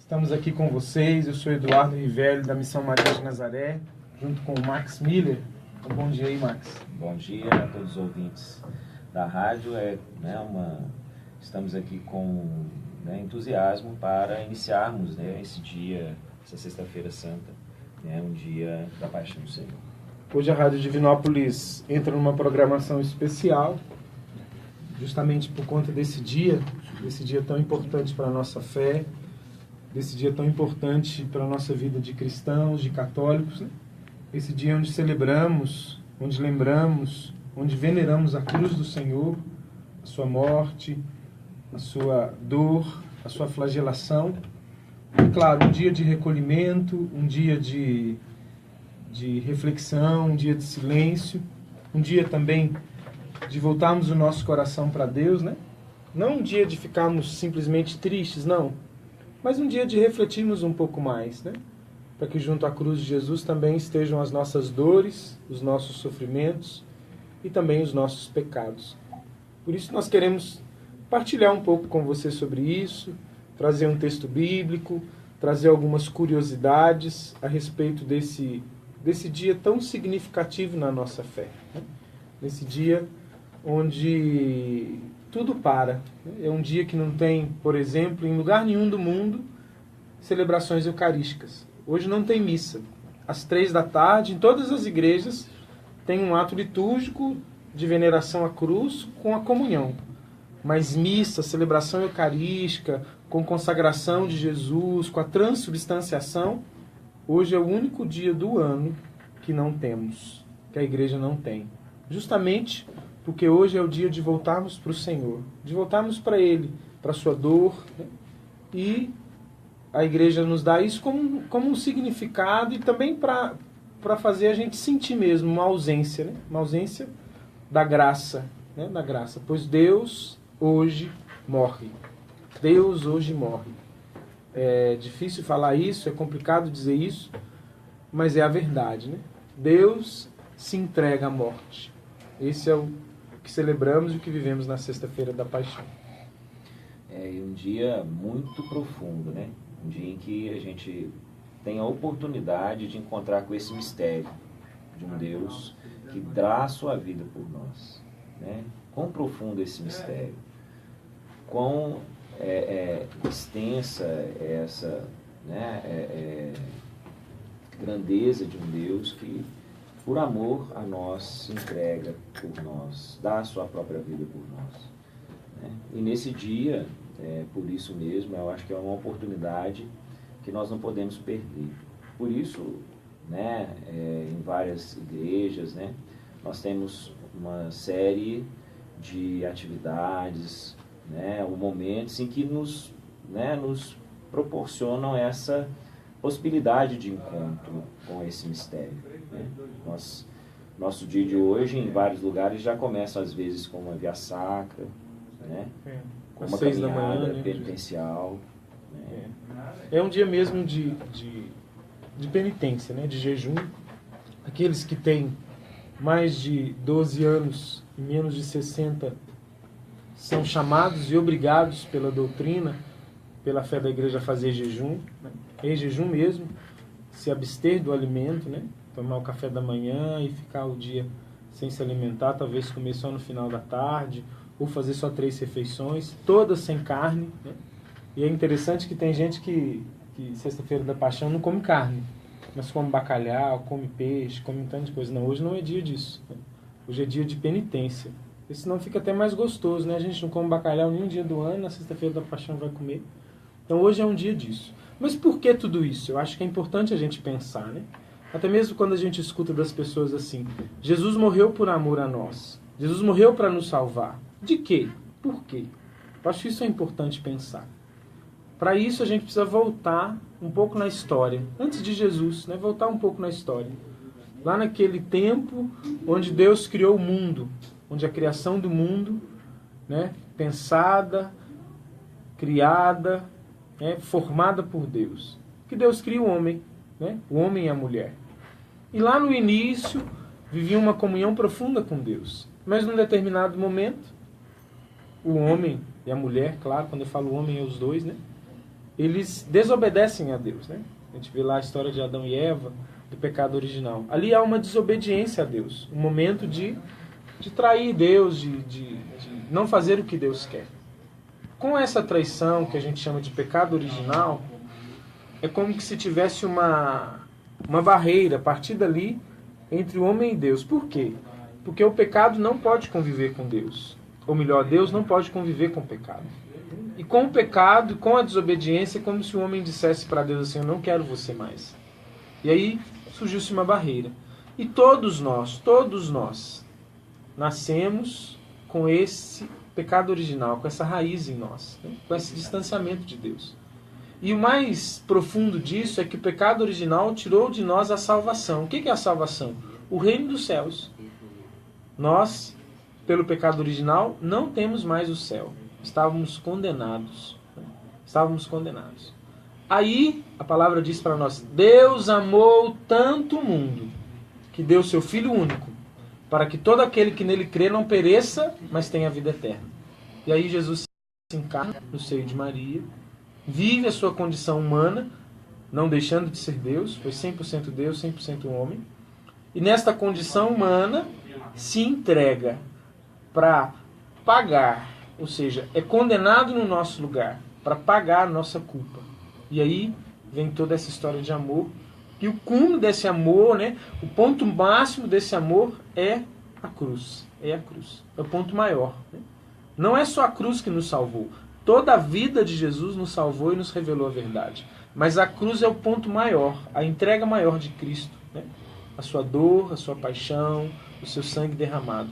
Estamos aqui com vocês, eu sou Eduardo Rivelli, da Missão Maria de Nazaré, junto com o Max Miller. Um bom dia aí, Max. Bom dia a todos os ouvintes da rádio. Estamos aqui com entusiasmo para iniciarmos esse dia, essa Sexta-feira Santa, um dia da Paixão do Senhor. Hoje a Rádio Divinópolis entra numa programação especial, justamente por conta desse dia tão importante para a nossa fé, desse dia tão importante para a nossa vida de cristãos, de católicos, né? Esse dia onde celebramos, onde lembramos, onde veneramos a cruz do Senhor, a sua morte, a sua dor, a sua flagelação. E claro, um dia de recolhimento, um dia de reflexão, um dia de silêncio, um dia também de voltarmos o nosso coração para Deus, né? Não um dia de ficarmos simplesmente tristes, não, mas um dia de refletirmos um pouco mais, né? Para que junto à cruz de Jesus também estejam as nossas dores, os nossos sofrimentos e também os nossos pecados. Por isso nós queremos partilhar um pouco com você sobre isso, trazer um texto bíblico, trazer algumas curiosidades a respeito desse dia tão significativo na nossa fé, né? Nesse dia onde tudo para. É um dia que não tem, por exemplo, em lugar nenhum do mundo, celebrações eucarísticas. Hoje não tem missa. Às 15h, em todas as igrejas, tem um ato litúrgico de veneração à cruz com a comunhão. Mas missa, celebração eucarística, com consagração de Jesus, com a transubstanciação, hoje é o único dia do ano que não temos, que a igreja não tem. Justamente porque hoje é o dia de voltarmos para o Senhor, de voltarmos para Ele, para a sua dor, né? E a igreja nos dá isso como um significado e também para fazer a gente sentir mesmo uma ausência, né? Uma ausência da graça, né? Da graça, pois Deus hoje morre. Deus hoje morre. É difícil falar isso, é complicado dizer isso, mas é a verdade, né? Deus se entrega à morte. Esse é o que celebramos e o que vivemos na Sexta-feira da Paixão. É um dia muito profundo, né? Um dia em que a gente tem a oportunidade de encontrar com esse mistério de um Deus que dá a sua vida por nós, né? Quão profundo é esse mistério, quão extensa é essa, né, grandeza de um Deus que, por amor a nós, se entrega por nós, dá a sua própria vida por nós, né? E nesse dia, por isso mesmo, eu acho que é uma oportunidade que nós não podemos perder. Por isso, né, em várias igrejas, né, nós temos uma série de atividades, né, ou momentos em que nos proporcionam essa possibilidade de encontro com esse mistério, né? Nosso dia de hoje, em vários lugares, já começa às vezes com uma via sacra, né? Com uma caminhada penitencial. Né? É um dia mesmo de penitência, né? De jejum. Aqueles que têm mais de 12 anos e menos de 60 são chamados e obrigados pela doutrina, pela fé da igreja, a fazer jejum, né? É jejum mesmo, se abster do alimento, né? Tomar o café da manhã e ficar o dia sem se alimentar, talvez comer só no final da tarde, ou fazer só 3 refeições, todas sem carne, né? E é interessante que tem gente que Sexta-feira da Paixão não come carne, mas come bacalhau, come peixe, come um tanto de coisa. Não, hoje não é dia disso, né? Hoje é dia de penitência. E senão fica até mais gostoso, né? A gente não come bacalhau nenhum dia do ano, na Sexta-feira da Paixão vai comer. Então hoje é um dia disso. Mas por que tudo isso? Eu acho que é importante a gente pensar, né? Até mesmo quando a gente escuta das pessoas assim: Jesus morreu por amor a nós. Jesus morreu para nos salvar. De quê? Por quê? Eu acho que isso é importante pensar. Para isso a gente precisa voltar um pouco na história. Antes de Jesus, né? Voltar um pouco na história. Lá naquele tempo onde Deus criou o mundo, onde a criação do mundo, né, pensada, criada, formada por Deus. Que Deus cria o homem, né, o homem e a mulher. E lá no início viviam uma comunhão profunda com Deus. Mas num determinado momento, o homem e a mulher, claro, quando eu falo homem é os dois, né, eles desobedecem a Deus, né? A gente vê lá a história de Adão e Eva, do pecado original. Ali há uma desobediência a Deus, um momento de trair Deus, de não fazer o que Deus quer. Com essa traição, que a gente chama de pecado original, é como que se tivesse uma barreira, a partir dali, entre o homem e Deus. Por quê? Porque o pecado não pode conviver com Deus. Ou melhor, Deus não pode conviver com o pecado. E com o pecado, com a desobediência, é como se o homem dissesse para Deus assim: eu não quero você mais. E aí surgiu-se uma barreira. E todos nós, nascemos com esse pecado original, com essa raiz em nós, né? Com esse distanciamento de Deus. E o mais profundo disso é que o pecado original tirou de nós a salvação. O que é a salvação? O reino dos céus. Nós, pelo pecado original, não temos mais o céu. Estávamos condenados. Estávamos condenados. Aí, a palavra diz para nós: Deus amou tanto o mundo, que deu seu Filho único, para que todo aquele que nele crê não pereça, mas tenha vida eterna. E aí Jesus se encarna no seio de Maria, vive a sua condição humana, não deixando de ser Deus, foi 100% Deus, 100% homem. E nesta condição humana se entrega para pagar, ou seja, é condenado no nosso lugar, para pagar a nossa culpa. E aí vem toda essa história de amor. E o cume desse amor, né, o ponto máximo desse amor é a cruz. É a cruz. É o ponto maior. Né? Não é só a cruz que nos salvou. Toda a vida de Jesus nos salvou e nos revelou a verdade. Mas a cruz é o ponto maior, a entrega maior de Cristo. Né? A sua dor, a sua paixão, o seu sangue derramado.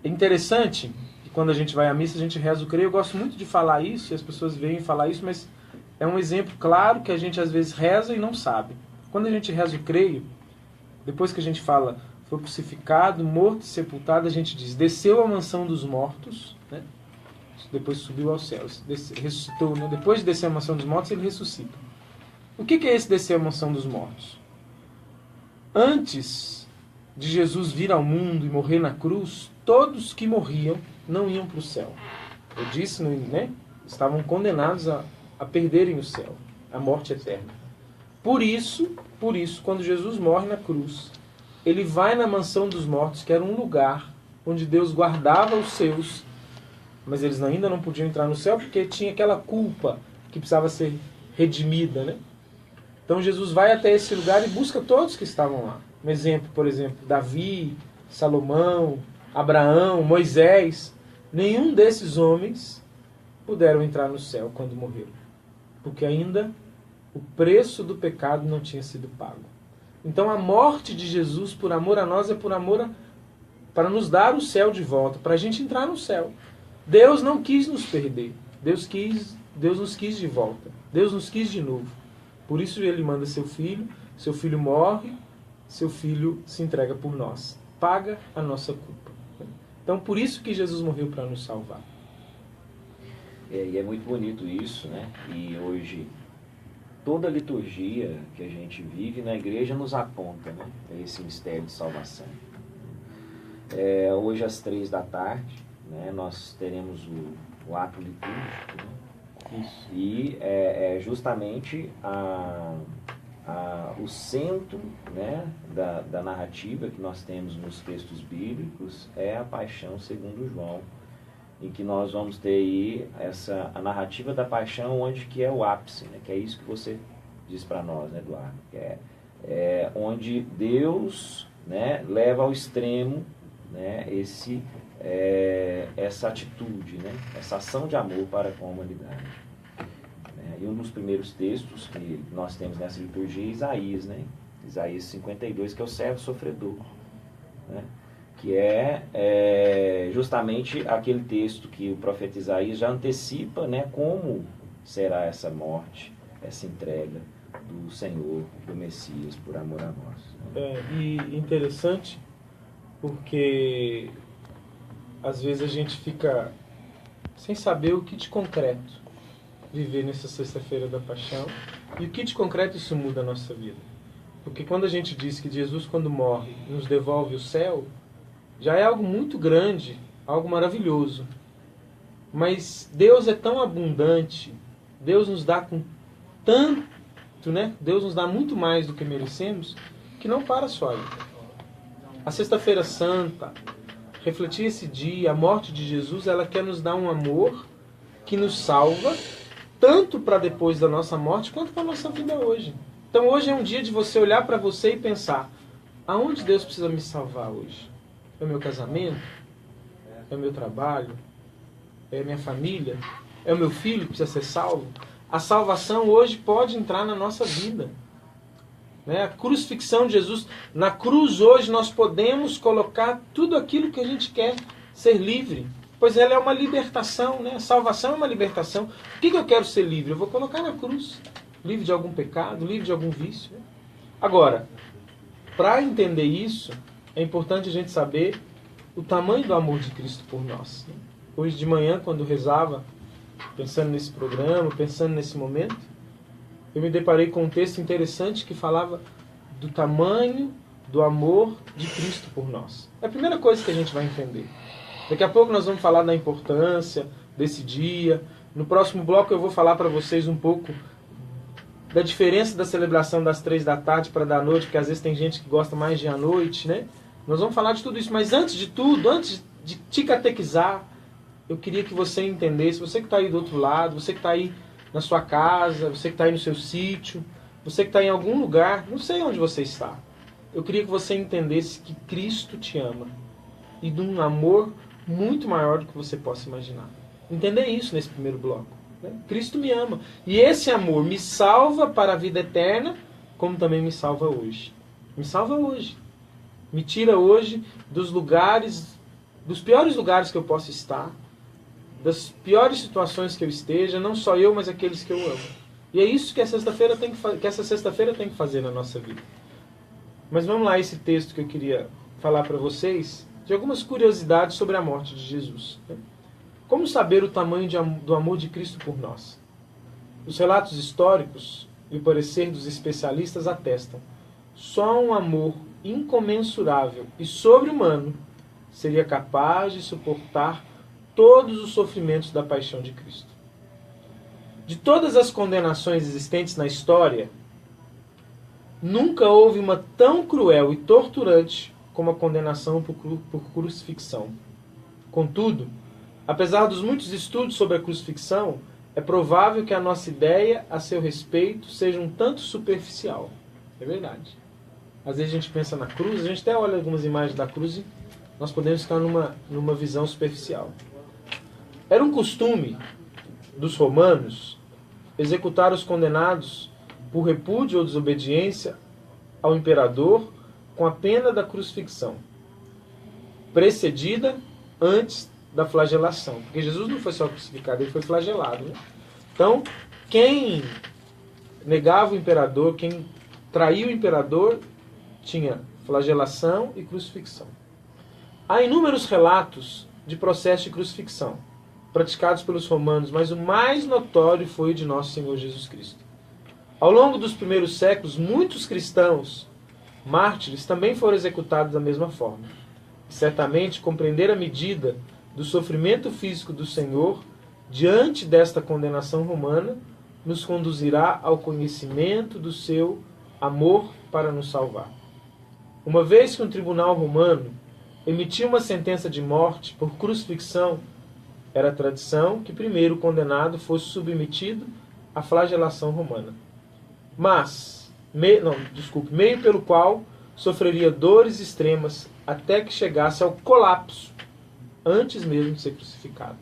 É interessante que quando a gente vai à missa, a gente reza o creio. Eu gosto muito de falar isso, e as pessoas veem falar isso, mas é um exemplo claro que a gente às vezes reza e não sabe. Quando a gente reza o creio, depois que a gente fala foi crucificado, morto e sepultado, a gente diz desceu à mansão dos mortos, né? Depois subiu aos céus, ressuscitou, né? Depois de descer à mansão dos mortos, ele ressuscita. O que é esse descer à mansão dos mortos? Antes de Jesus vir ao mundo e morrer na cruz, todos que morriam não iam para o céu. Eu disse, né? Estavam condenados a perderem o céu, a morte eterna. Por isso, quando Jesus morre na cruz, ele vai na mansão dos mortos, que era um lugar onde Deus guardava os seus, mas eles ainda não podiam entrar no céu porque tinha aquela culpa que precisava ser redimida, né? Então Jesus vai até esse lugar e busca todos que estavam lá. Um exemplo, por exemplo, Davi, Salomão, Abraão, Moisés. Nenhum desses homens puderam entrar no céu quando morreram, porque ainda o preço do pecado não tinha sido pago. Então a morte de Jesus por amor a nós é por amor para nos dar o céu de volta, para a gente entrar no céu. Deus não quis nos perder. Deus nos quis de volta. Deus nos quis de novo. Por isso ele manda seu filho morre, seu filho se entrega por nós. Paga a nossa culpa. Então por isso que Jesus morreu para nos salvar. E é muito bonito isso, né? E hoje toda a liturgia que a gente vive na igreja nos aponta, né, a esse mistério de salvação. Hoje às 15h, né, nós teremos o ato litúrgico, né? Isso. E justamente o centro, né, da narrativa que nós temos nos textos bíblicos é a paixão segundo João, em que nós vamos ter aí a narrativa da paixão, onde que é o ápice, né? Que é isso que você diz para nós, né, Eduardo? Que é onde Deus, né, leva ao extremo, né, essa atitude, né, essa ação de amor para com a humanidade. E um dos primeiros textos que nós temos nessa liturgia é Isaías, né? Isaías 52, que é o servo sofredor, né? Que é justamente aquele texto que o profeta Isaías já antecipa, né, como será essa morte, essa entrega do Senhor, do Messias, por amor a nós. E interessante, porque às vezes a gente fica sem saber o que de concreto viver nessa sexta-feira da paixão e o que de concreto isso muda a nossa vida. Porque quando a gente diz que Jesus, quando morre, nos devolve o céu, já é algo muito grande, algo maravilhoso. Mas Deus é tão abundante, Deus nos dá com tanto, né? Deus nos dá muito mais do que merecemos, que não para só aí. A Sexta-feira Santa, refletir esse dia, a morte de Jesus, ela quer nos dar um amor que nos salva, tanto para depois da nossa morte, quanto para a nossa vida hoje. Então hoje é um dia de você olhar para você e pensar, aonde Deus precisa me salvar hoje? É o meu casamento? É o meu trabalho? É a minha família? É o meu filho que precisa ser salvo? A salvação hoje pode entrar na nossa vida. A crucifixão de Jesus. Na cruz hoje nós podemos colocar tudo aquilo que a gente quer ser livre. Pois ela é uma libertação. A salvação é uma libertação. O que eu quero ser livre? Eu vou colocar na cruz. Livre de algum pecado, livre de algum vício. Agora, para entender isso, é importante a gente saber o tamanho do amor de Cristo por nós. Hoje de manhã, quando rezava, pensando nesse programa, pensando nesse momento, eu me deparei com um texto interessante que falava do tamanho do amor de Cristo por nós. É a primeira coisa que a gente vai entender. Daqui a pouco nós vamos falar da importância desse dia. No próximo bloco eu vou falar para vocês um pouco da diferença da celebração das 3 da tarde para da noite, porque às vezes tem gente que gosta mais de à noite, né? Nós vamos falar de tudo isso, mas antes de tudo, antes de te catequizar, eu queria que você entendesse, você que está aí do outro lado, você que está aí na sua casa, você que está aí no seu sítio, você que está em algum lugar, não sei onde você está. Eu queria que você entendesse que Cristo te ama e de um amor muito maior do que você possa imaginar. Entender isso nesse primeiro bloco. Cristo me ama. E esse amor me salva para a vida eterna, como também me salva hoje. Me salva hoje. Me tira hoje dos lugares, dos piores lugares que eu possa estar, das piores situações que eu esteja, não só eu, mas aqueles que eu amo. E é isso que essa sexta-feira tem que fazer na nossa vida. Mas vamos lá, esse texto que eu queria falar para vocês, de algumas curiosidades sobre a morte de Jesus. Como saber o tamanho do amor de Cristo por nós? Os relatos históricos e o parecer dos especialistas atestam. Só um amor incomensurável e sobre-humano seria capaz de suportar todos os sofrimentos da paixão de Cristo. De todas as condenações existentes na história, nunca houve uma tão cruel e torturante como a condenação por crucifixão. Contudo, apesar dos muitos estudos sobre a crucifixão, é provável que a nossa ideia a seu respeito seja um tanto superficial. É verdade. Às vezes a gente pensa na cruz, a gente até olha algumas imagens da cruz e nós podemos ficar numa visão superficial. Era um costume dos romanos executar os condenados por repúdio ou desobediência ao imperador com a pena da crucifixão, precedida antes da flagelação. Porque Jesus não foi só crucificado, ele foi flagelado. Então, quem negava o imperador, quem traiu o imperador, tinha flagelação e crucifixão. Há inúmeros relatos de processo de crucifixão praticados pelos romanos, mas o mais notório foi o de nosso Senhor Jesus Cristo. Ao longo dos primeiros séculos, muitos cristãos mártires também foram executados da mesma forma. E certamente compreender a medida do sofrimento físico do Senhor diante desta condenação romana nos conduzirá ao conhecimento do seu amor para nos salvar. Uma vez que um tribunal romano emitiu uma sentença de morte por crucifixão, era tradição que primeiro o condenado fosse submetido à flagelação romana. Mas, meio pelo qual sofreria dores extremas até que chegasse ao colapso, antes mesmo de ser crucificado.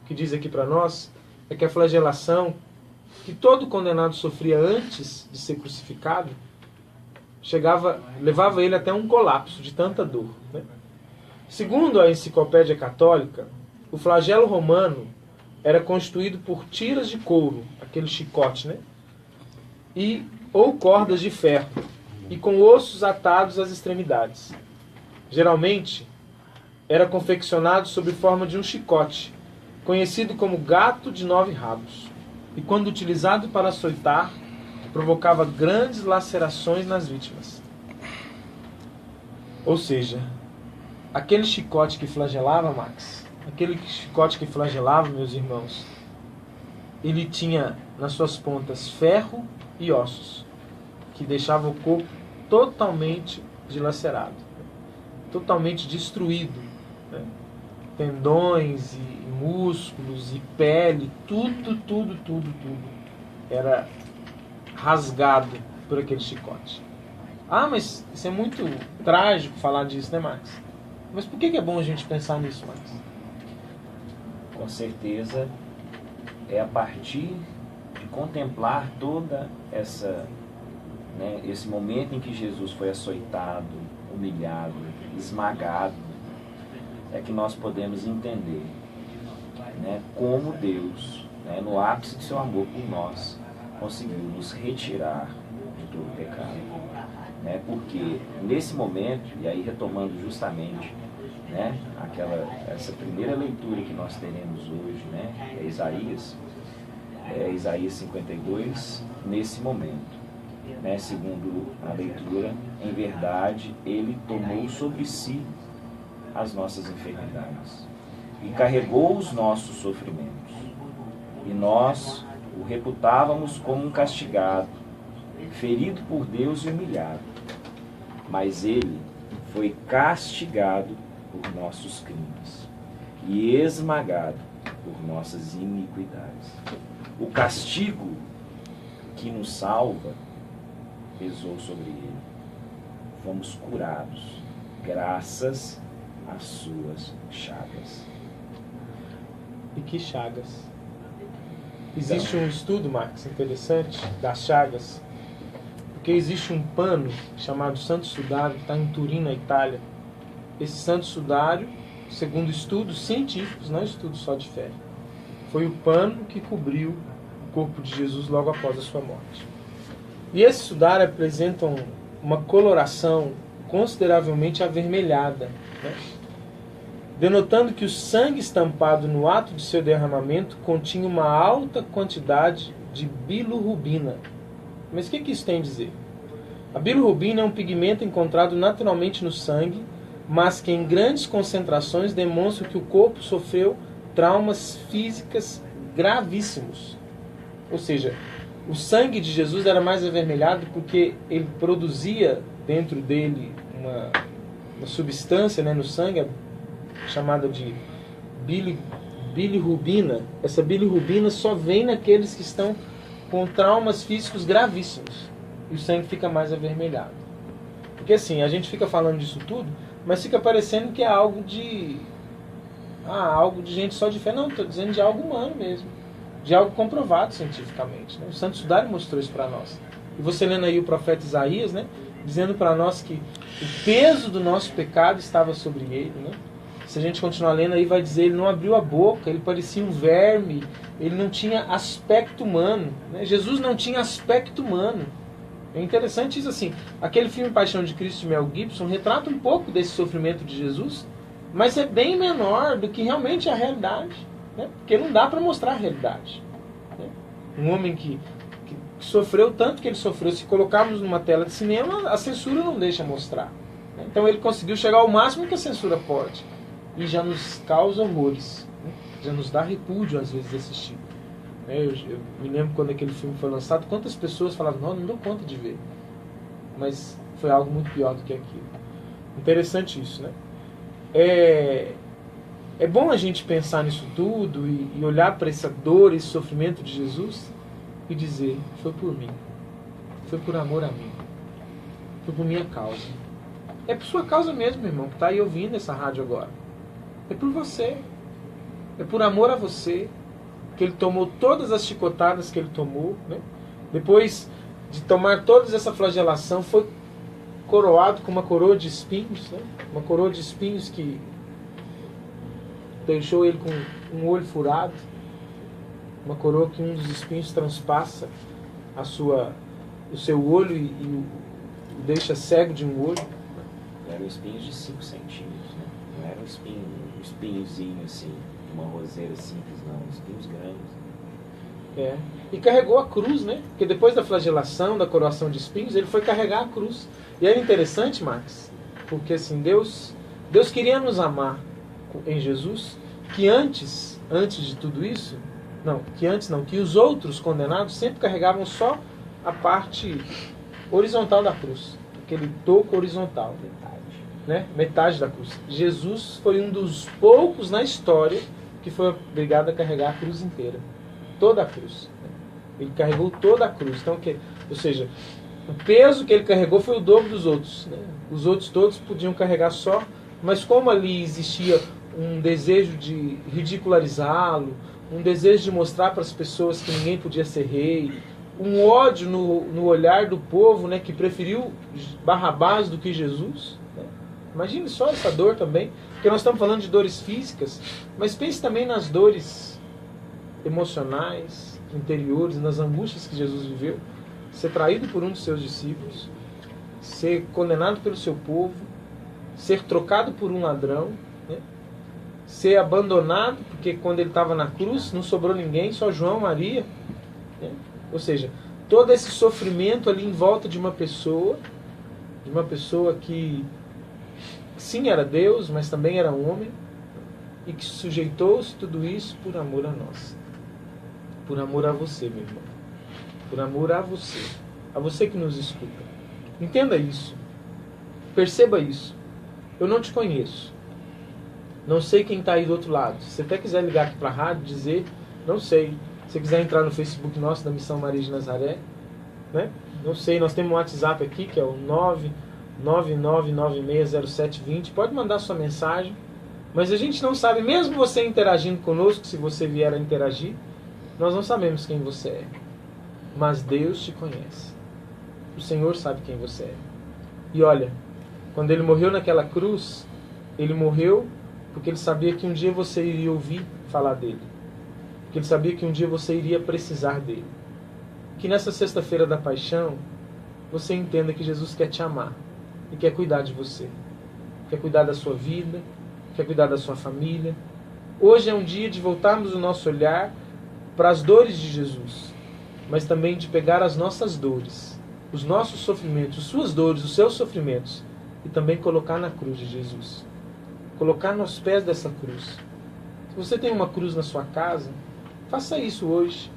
O que diz aqui para nós é que a flagelação que todo condenado sofria antes de ser crucificado levava ele até um colapso de tanta dor. Segundo a Enciclopédia Católica, o flagelo romano era constituído por tiras de couro, aquele chicote, ou cordas de ferro, e com ossos atados às extremidades. Geralmente, era confeccionado sob forma de um chicote, conhecido como gato de 9 rabos, e quando utilizado para açoitar, provocava grandes lacerações nas vítimas. Ou seja, aquele chicote que flagelava, Max, aquele chicote que flagelava, meus irmãos, ele tinha nas suas pontas ferro e ossos, que deixava o corpo totalmente dilacerado, totalmente destruído, né? Tendões e músculos e pele, tudo era rasgado por aquele chicote. Ah, mas isso é muito trágico falar disso, né, Max? Mas por que é bom a gente pensar nisso, Max? Com certeza é a partir de contemplar toda essa, né, esse momento em que Jesus foi açoitado, humilhado, esmagado, é que nós podemos entender, né, como Deus, né, no ápice de seu amor por nós, conseguiu nos retirar de todo o pecado. Né, porque nesse momento, e aí retomando justamente, né, essa primeira leitura que nós teremos hoje, né, é Isaías 52, nesse momento, né, segundo a leitura, em verdade, ele tomou sobre si as nossas enfermidades e carregou os nossos sofrimentos, e nós o reputávamos como um castigado, ferido por Deus e humilhado, mas ele foi castigado por nossos crimes e esmagado por nossas iniquidades. O castigo que nos salva pesou sobre ele. Fomos curados graças às suas chagas. E que chagas? Existe um estudo, Max, interessante das chagas, porque existe um pano chamado Santo Sudário, que está em Turim, na Itália. Esse Santo Sudário, segundo estudos científicos, não estudos só de fé, foi o pano que cobriu o corpo de Jesus logo após a sua morte. E esse sudário apresenta uma coloração consideravelmente avermelhada, né? Denotando que o sangue estampado no ato de seu derramamento continha uma alta quantidade de bilirrubina. Mas o que isso tem a dizer? A bilirrubina é um pigmento encontrado naturalmente no sangue, mas que em grandes concentrações demonstra que o corpo sofreu traumas físicas gravíssimos. Ou seja, o sangue de Jesus era mais avermelhado porque ele produzia dentro dele uma substância, né, no sangue, chamada de bilirrubina. Essa bilirrubina só vem naqueles que estão com traumas físicos gravíssimos. E o sangue fica mais avermelhado. Porque assim, a gente fica falando disso tudo, mas fica parecendo que é algo de gente só de fé. Não, estou dizendo de algo humano mesmo. De algo comprovado cientificamente, né? O Santo Sudário mostrou isso para nós. E você lendo aí o profeta Isaías, né, dizendo para nós que o peso do nosso pecado estava sobre ele, né? Se a gente continuar lendo aí, vai dizer, ele não abriu a boca, ele parecia um verme, ele não tinha aspecto humano, né? Jesus não tinha aspecto humano. É interessante isso assim. Aquele filme Paixão de Cristo de Mel Gibson retrata um pouco desse sofrimento de Jesus, mas é bem menor do que realmente é a realidade, né? Porque não dá para mostrar a realidade, né? Um homem que sofreu tanto que ele sofreu, se colocarmos numa tela de cinema, a censura não deixa mostrar, né? Então ele conseguiu chegar ao máximo que a censura pode. E já nos causa horrores, né? Já nos dá repúdio às vezes assistir. Eu me lembro quando aquele filme foi lançado, quantas pessoas falavam, não dou conta de ver. Mas foi algo muito pior do que aquilo. Interessante isso, né? É bom a gente pensar nisso tudo e olhar para essa dor, esse sofrimento de Jesus e dizer, foi por mim. Foi por amor a mim. Foi por minha causa. É por sua causa mesmo, meu irmão, que está aí ouvindo essa rádio agora. É por você. É por amor a você que ele tomou todas as chicotadas que ele tomou, né? Depois de tomar toda essa flagelação, foi coroado com uma coroa de espinhos, né? Uma coroa de espinhos que deixou ele com um olho furado, uma coroa que um dos espinhos transpassa o seu olho e o deixa cego de um olho. Eram espinhos de 5 centímetros, né? Não era um espinhozinho assim, uma roseira simples, não, espinhos grandes. E carregou a cruz, né? Porque depois da flagelação, da coroação de espinhos, ele foi carregar a cruz. E era interessante, Max, porque assim, Deus queria nos amar em Jesus, que antes de tudo isso, que os outros condenados sempre carregavam só a parte horizontal da cruz, aquele toco horizontal, metade da cruz. Jesus foi um dos poucos na história que foi obrigado a carregar a cruz inteira, toda a cruz. Ele carregou toda a cruz. Então, ou seja, o peso que ele carregou foi o dobro dos outros. Os outros todos podiam carregar só, mas como ali existia um desejo de ridicularizá-lo, um desejo de mostrar para as pessoas que ninguém podia ser rei, um ódio no olhar do povo, que preferiu Barrabás do que Jesus. Imagine só essa dor também, porque nós estamos falando de dores físicas, mas pense também nas dores emocionais, interiores, nas angústias que Jesus viveu. Ser traído por um dos seus discípulos, ser condenado pelo seu povo, ser trocado por um ladrão, ser abandonado, porque quando ele estava na cruz não sobrou ninguém, só João, Maria. Ou seja, todo esse sofrimento ali em volta de uma pessoa que sim era Deus, mas também era homem, e que sujeitou-se tudo isso por amor a nós. Por amor a você, meu irmão. Por amor a você que nos escuta. Entenda isso. Perceba isso. Eu não te conheço. Não sei quem está aí do outro lado. Se você até quiser ligar aqui para a rádio, dizer, não sei. Se você quiser entrar no Facebook nosso da Missão Maria de Nazaré, não sei, nós temos um WhatsApp aqui, que é o 999960720. Pode mandar sua mensagem. Mas a gente não sabe, mesmo você interagindo conosco, se você vier a interagir, nós não sabemos quem você é. Mas Deus te conhece. O Senhor sabe quem você é. E olha, quando Ele morreu naquela cruz, Ele morreu porque Ele sabia que um dia você iria ouvir falar dEle. Porque Ele sabia que um dia você iria precisar dEle. Que nessa sexta-feira da paixão, você entenda que Jesus quer te amar e quer cuidar de você. Quer cuidar da sua vida, quer cuidar da sua família. Hoje é um dia de voltarmos o nosso olhar para as dores de Jesus, mas também de pegar as nossas dores, os nossos sofrimentos, suas dores, os seus sofrimentos, e também colocar na cruz de Jesus. Colocar nos pés dessa cruz. Se você tem uma cruz na sua casa, faça isso hoje.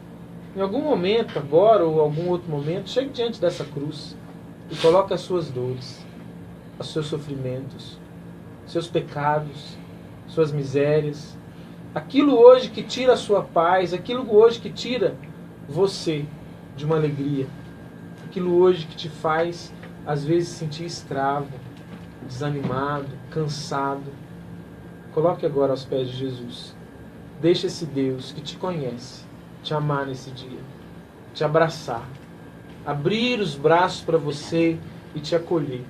Em algum momento, agora ou algum outro momento, chegue diante dessa cruz e coloque as suas dores, os seus sofrimentos, seus pecados, suas misérias, aquilo hoje que tira a sua paz, aquilo hoje que tira você de uma alegria, aquilo hoje que te faz às vezes sentir escravo, desanimado, cansado. Coloque agora aos pés de Jesus. Deixa esse Deus que te conhece te amar nesse dia, te abraçar, abrir os braços para você e te acolher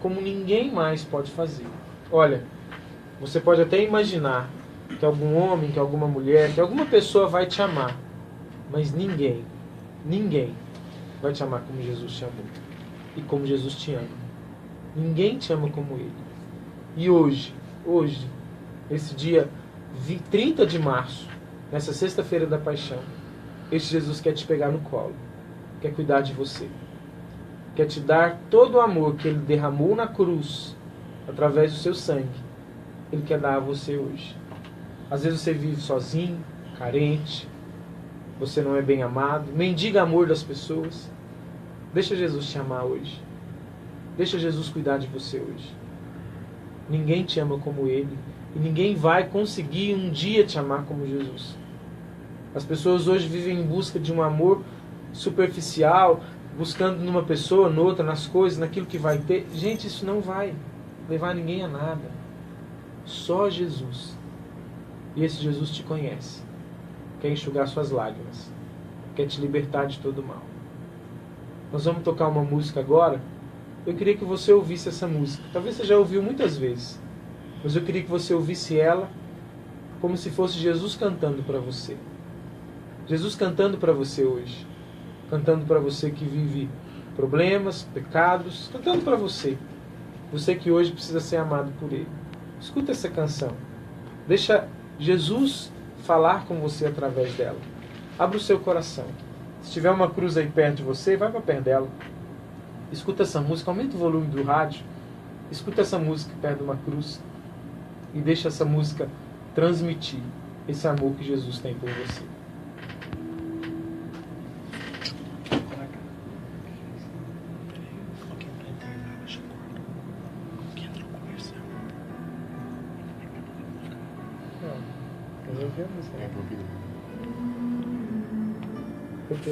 como ninguém mais pode fazer. Olha, você pode até imaginar que algum homem, que alguma mulher, que alguma pessoa vai te amar, mas ninguém vai te amar como Jesus te amou e como Jesus te ama. Ninguém te ama como Ele. E hoje, esse dia 30 de março, nessa sexta-feira da paixão, esse Jesus quer te pegar no colo, quer cuidar de você, quer te dar todo o amor que Ele derramou na cruz, através do seu sangue. Ele quer dar a você hoje. Às vezes você vive sozinho, carente, você não é bem amado, mendiga amor das pessoas. Deixa Jesus te amar hoje. Deixa Jesus cuidar de você hoje. Ninguém te ama como Ele, e ninguém vai conseguir um dia te amar como Jesus. As pessoas hoje vivem em busca de um amor superficial, buscando numa pessoa, noutra, nas coisas, naquilo que vai ter. Gente, isso não vai levar ninguém a nada. Só Jesus. E esse Jesus te conhece. Quer enxugar suas lágrimas. Quer te libertar de todo mal. Nós vamos tocar uma música agora. Eu queria que você ouvisse essa música. Talvez você já ouviu muitas vezes. Mas eu queria que você ouvisse ela como se fosse Jesus cantando para você. Jesus cantando para você hoje. Cantando para você que vive problemas, pecados. Cantando para você. Você que hoje precisa ser amado por Ele. Escuta essa canção. Deixa Jesus falar com você através dela. Abra o seu coração. Se tiver uma cruz aí perto de você, vai para perto dela. Escuta essa música, aumenta o volume do rádio. Escuta essa música perto de uma cruz. E deixa essa música transmitir esse amor que Jesus tem por você. Nós ouvimos, né? É, porque Porque